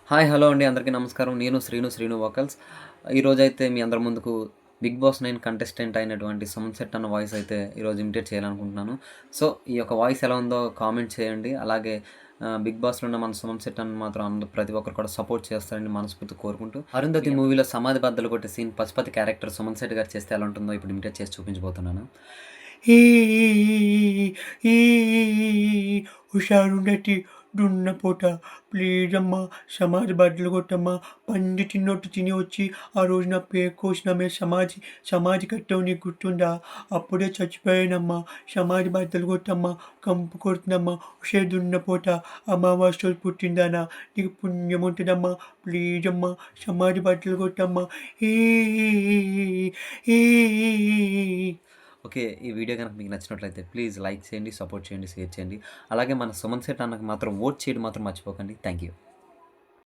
Hi! Hello అండి. అందరికీ నమస్కారం. నేను శ్రీను వోకల్స్. ఈరోజైతే మీ అందరి ముందుకు 'బిగ్ బాస్ 9' కంటెస్టెంట్ అయినటువంటి సుమన్ శెట్టి అన్న వాయిస్ అయితే ఈరోజు ఇమిటేట్ చేయాలనుకుంటున్నాను. సో, ఈ యొక్క వాయిస్ ఎలా ఉందో కామెంట్ చేయండి. అలాగే 'బిగ్ బాస్'లో ఉన్న మన సుమన్ శెట్టి అన్నని మాత్రం ప్రతి ఒక్కరు కూడా సపోర్ట్ చేస్తారని మనస్ఫూర్తిగా కోరుకుంటూ, 'అరుంధతి' మూవీలో సమాధి బద్దలు కొట్టే సీన్ పశుపతి క్యారెక్టర్ సుమన్ శెట్టి గారు చేస్తే ఎలా ఉంటుందో ఇప్పుడు ఇమిటేట్ చేసి చూపించబోతున్నాను. ఈ ఈ హుషారున్నటి దున్నపోత ప్లీజమ్మా సమాధి బద్దలు కొట్టమ్మా పంది తిన్నట్టు తిని వచ్చి ఆ రోజు నా పేరు కోసినమే సమాధి కట్టావు నీకు గుర్తుందా అప్పుడే చచ్చిపోయానమ్మా సమాధి బద్దలు కొట్టమ్మా కంపు కొడుతుందమ్మా హుషే దున్నపోత అమావాస్య రోజు పుట్టిందానా నీకు పుణ్యం ఉంటుందమ్మా ప్లీజ్ అమ్మా సమాధి బద్దలు కొట్టమ్మా ఈ ఈ ఓకే. ఈ వీడియో గనుక మీకు నచ్చినట్లయితే ప్లీజ్ లైక్ చేయండి, సపోర్ట్ చేయండి, షేర్ చేయండి. అలాగే మన సుమన్ శెట్టి అన్నకి మాత్రం ఓట్ చేయడం మాత్రం మర్చిపోకండి. Thank you.